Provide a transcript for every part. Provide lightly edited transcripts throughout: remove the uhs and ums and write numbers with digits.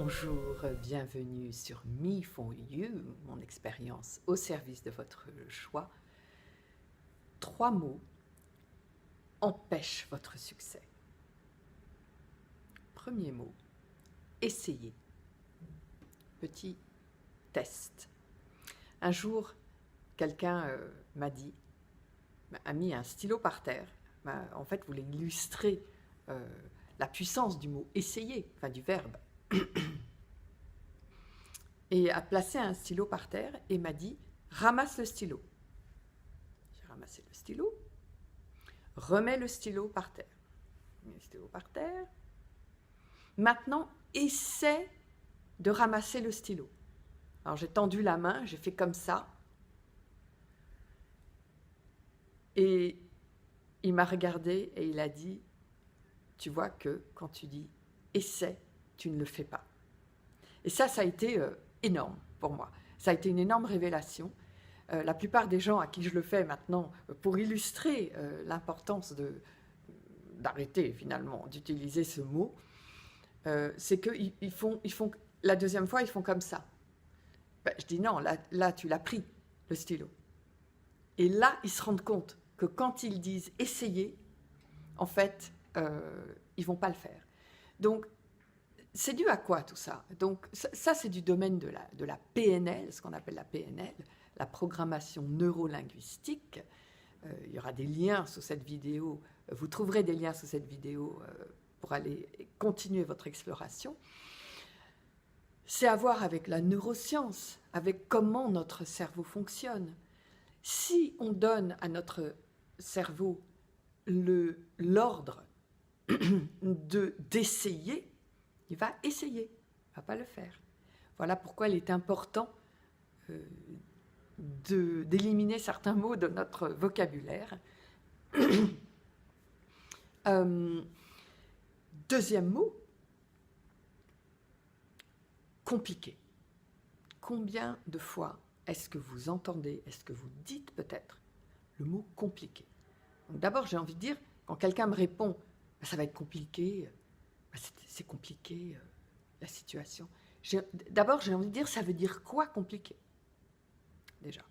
Bonjour, bienvenue sur Me for You, mon expérience au service de votre choix. 3 mots empêchent votre succès. Premier mot, essayez. Petit test. Un jour, quelqu'un a mis un stylo par terre, en fait voulait illustrer la puissance du mot essayer, enfin du verbe. Et a placé un stylo par terre et m'a dit « ramasse le stylo ». J'ai ramassé le stylo, remets le stylo par terre. Mets le stylo par terre. Maintenant, essaie de ramasser le stylo. Alors j'ai tendu la main, j'ai fait comme ça. Et il m'a regardé et il a dit « tu vois que quand tu dis « essaie », tu ne le fais pas ». Et ça a été énorme pour moi. Ça a été une énorme révélation. La plupart des gens à qui je le fais maintenant, pour illustrer l'importance d'arrêter finalement d'utiliser ce mot, c'est qu'ils font, la deuxième fois, ils font comme ça. Ben, je dis non, là tu l'as pris, le stylo. Et là, ils se rendent compte que quand ils disent « essayer », en fait, ils ne vont pas le faire. Donc, c'est dû à quoi tout ça? Donc ça c'est du domaine de la PNL, ce qu'on appelle la PNL, la programmation neurolinguistique. Il y aura des liens sous cette vidéo, vous trouverez des liens sous cette vidéo pour aller continuer votre exploration. C'est à voir avec la neuroscience, avec comment notre cerveau fonctionne. Si on donne à notre cerveau l'ordre d'essayer, il va essayer, il ne va pas le faire. Voilà pourquoi il est important d'éliminer certains mots de notre vocabulaire. Deuxième mot, compliqué. Combien de fois est-ce que vous entendez, est-ce que vous dites peut-être le mot compliqué? D'abord, j'ai envie de dire, quand quelqu'un me répond « ça va être compliqué », c'est compliqué, la situation. D'abord, j'ai envie de dire, ça veut dire quoi compliqué? Déjà.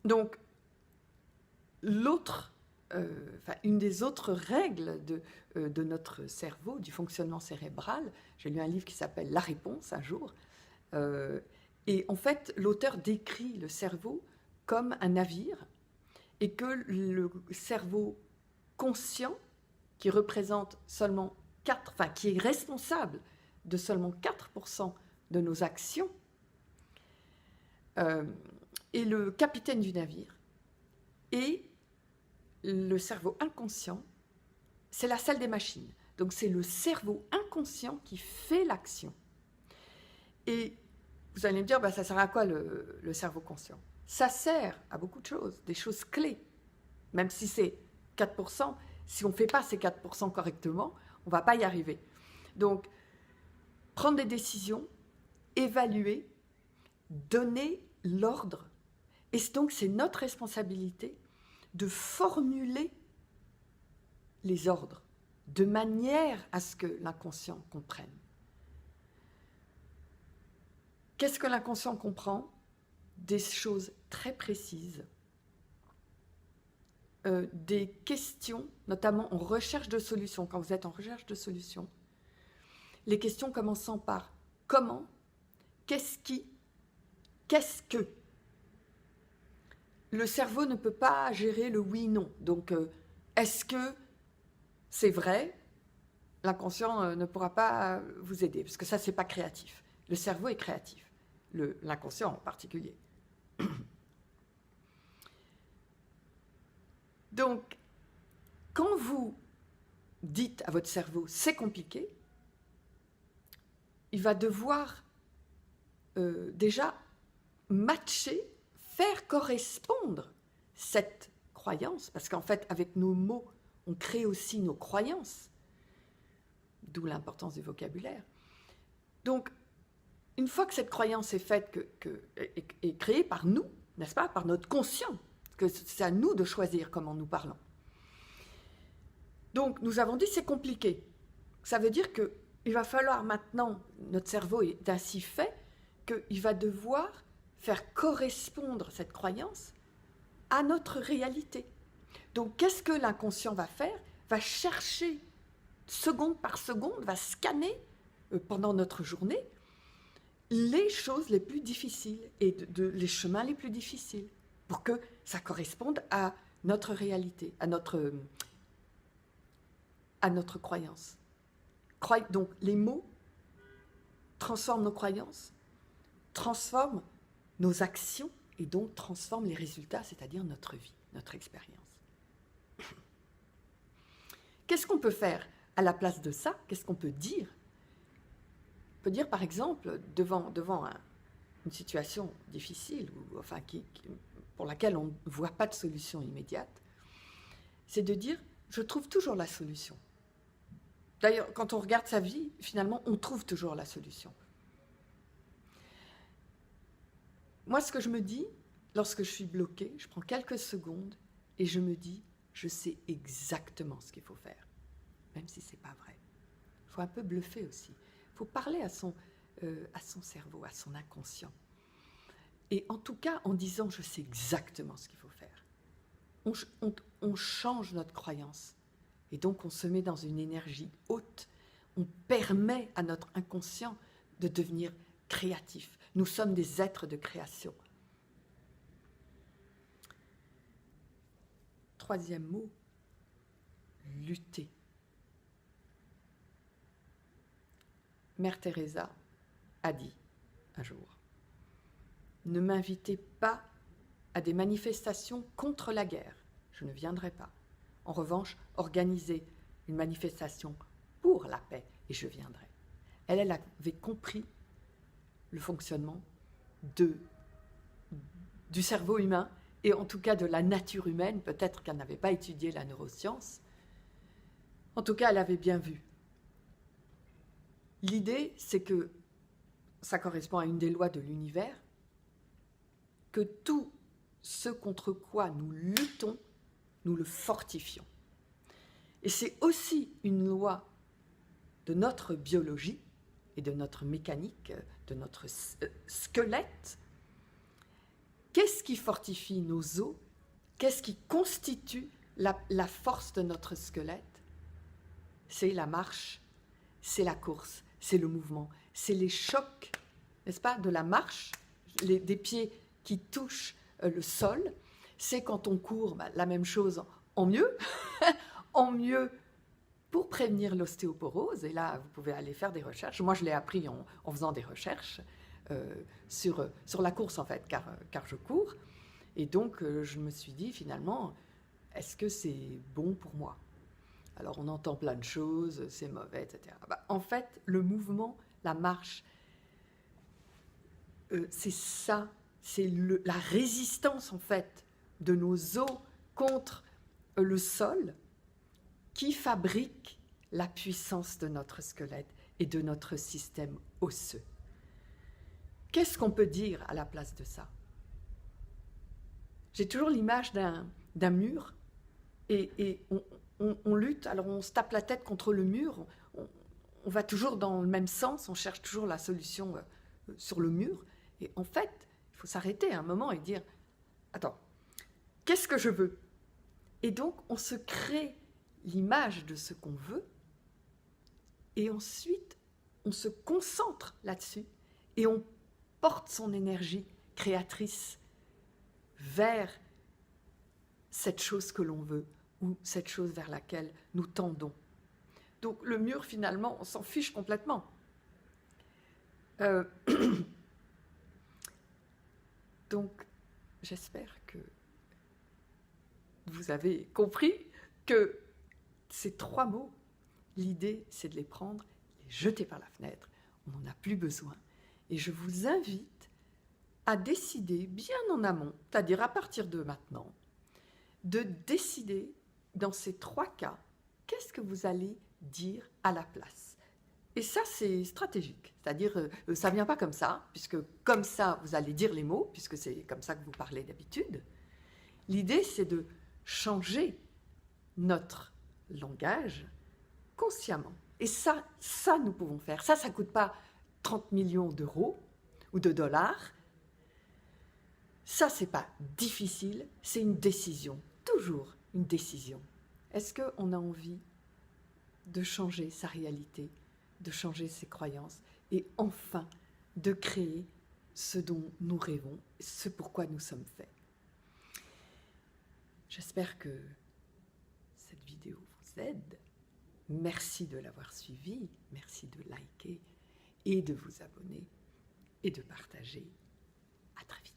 Donc, une des autres règles de notre cerveau, du fonctionnement cérébral, j'ai lu un livre qui s'appelle « La réponse » un jour, et en fait, l'auteur décrit le cerveau comme un navire, et que le cerveau conscient, qui représente seulement qui est responsable de seulement 4% de nos actions, est le capitaine du navire. Et le cerveau inconscient, c'est la salle des machines. Donc c'est le cerveau inconscient qui fait l'action. Et vous allez me dire, ça sert à quoi le cerveau conscient? Ça sert à beaucoup de choses, des choses clés. Même si c'est 4%, si on ne fait pas ces 4% correctement, on ne va pas y arriver. Donc, prendre des décisions, évaluer, donner l'ordre. Et donc, c'est notre responsabilité de formuler les ordres de manière à ce que l'inconscient comprenne. Qu'est-ce que l'inconscient comprend? Des choses très précises. Des questions, notamment en recherche de solutions, quand vous êtes en recherche de solutions, les questions commençant par comment, qu'est-ce qui, qu'est-ce que. Le cerveau ne peut pas gérer le oui-non. Donc, est-ce que c'est vrai? L'inconscient ne pourra pas vous aider, parce que ça, c'est pas créatif. Le cerveau est créatif, l'inconscient en particulier. Donc, quand vous dites à votre cerveau « c'est compliqué », il va devoir déjà matcher, faire correspondre cette croyance, parce qu'en fait, avec nos mots, on crée aussi nos croyances, d'où l'importance du vocabulaire. Donc, une fois que cette croyance est faite, est créée par nous, n'est-ce pas, par notre conscient, que c'est à nous de choisir comment nous parlons. Donc, nous avons dit c'est compliqué. Ça veut dire que il va falloir maintenant, notre cerveau est ainsi fait, qu'il va devoir faire correspondre cette croyance à notre réalité. Donc, qu'est-ce que l'inconscient va faire? Va chercher, seconde par seconde, va scanner pendant notre journée les choses les plus difficiles et les chemins les plus difficiles pour que ça corresponde à notre réalité, à notre croyance. Donc, les mots transforment nos croyances, transforment nos actions et donc transforment les résultats, c'est-à-dire notre vie, notre expérience. Qu'est-ce qu'on peut faire à la place de ça? Qu'est-ce qu'on peut dire? On peut dire, par exemple, devant une situation difficile, ou, enfin, pour laquelle on ne voit pas de solution immédiate, c'est de dire « je trouve toujours la solution ». D'ailleurs, quand on regarde sa vie, finalement, on trouve toujours la solution. Moi, ce que je me dis, lorsque je suis bloquée, je prends quelques secondes et je me dis « je sais exactement ce qu'il faut faire », même si ce n'est pas vrai. Il faut un peu bluffer aussi. Il faut parler à son cerveau, à son inconscient. Et en tout cas, en disant « je sais exactement ce qu'il faut faire », on change notre croyance. Et donc, on se met dans une énergie haute. On permet à notre inconscient de devenir créatif. Nous sommes des êtres de création. Troisième mot, lutter. Mère Teresa a dit un jour, « Ne m'invitez pas à des manifestations contre la guerre. Je ne viendrai pas. En revanche, organisez une manifestation pour la paix et je viendrai. » Elle avait compris le fonctionnement du cerveau humain et en tout cas de la nature humaine. Peut-être qu'elle n'avait pas étudié la neuroscience. En tout cas, elle avait bien vu. L'idée, c'est que ça correspond à une des lois de l'univers, que tout ce contre quoi nous luttons, nous le fortifions. Et c'est aussi une loi de notre biologie et de notre mécanique, de notre squelette. Qu'est-ce qui fortifie nos os? Qu'est-ce qui constitue la force de notre squelette? C'est la marche, c'est la course, c'est le mouvement, c'est les chocs, n'est-ce pas, de la marche, des pieds qui touchent le sol. C'est quand on court, la même chose en mieux, en mieux pour prévenir l'ostéoporose. Et là, vous pouvez aller faire des recherches. Moi, je l'ai appris en faisant des recherches sur la course, en fait, car je cours. Et donc, je me suis dit, finalement, est-ce que c'est bon pour moi? Alors, on entend plein de choses, c'est mauvais, etc. En fait, le mouvement, la marche, c'est ça, c'est la résistance, en fait, de nos os contre le sol qui fabrique la puissance de notre squelette et de notre système osseux. Qu'est-ce qu'on peut dire à la place de ça? J'ai toujours l'image d'un mur et on lutte, alors on se tape la tête contre le mur, on va toujours dans le même sens, on cherche toujours la solution sur le mur. Et en fait, il faut s'arrêter à un moment et dire « Attends, qu'est-ce que je veux ?» Et donc, on se crée l'image de ce qu'on veut et ensuite, on se concentre là-dessus et on porte son énergie créatrice vers cette chose que l'on veut ou cette chose vers laquelle nous tendons. Donc, le mur, finalement, on s'en fiche complètement. Donc, j'espère que vous avez compris que ces trois mots, l'idée, c'est de les prendre, les jeter par la fenêtre. On n'en a plus besoin. Et je vous invite à décider bien en amont, c'est-à-dire à partir de maintenant, de décider dans ces trois cas, qu'est-ce que vous allez dire à la place. Et ça, c'est stratégique. C'est-à-dire, ça ne vient pas comme ça, puisque comme ça, vous allez dire les mots, puisque c'est comme ça que vous parlez d'habitude. L'idée, c'est de changer notre langage consciemment. Et ça, nous pouvons faire. Ça ne coûte pas 30 millions d'euros ou de dollars. Ça, c'est pas difficile, c'est une décision. Toujours une décision. Est-ce qu'on a envie de changer sa réalité, de changer ses croyances et enfin de créer ce dont nous rêvons, ce pourquoi nous sommes faits? J'espère que cette vidéo vous aide. Merci de l'avoir suivi, merci de liker et de vous abonner et de partager. À très vite.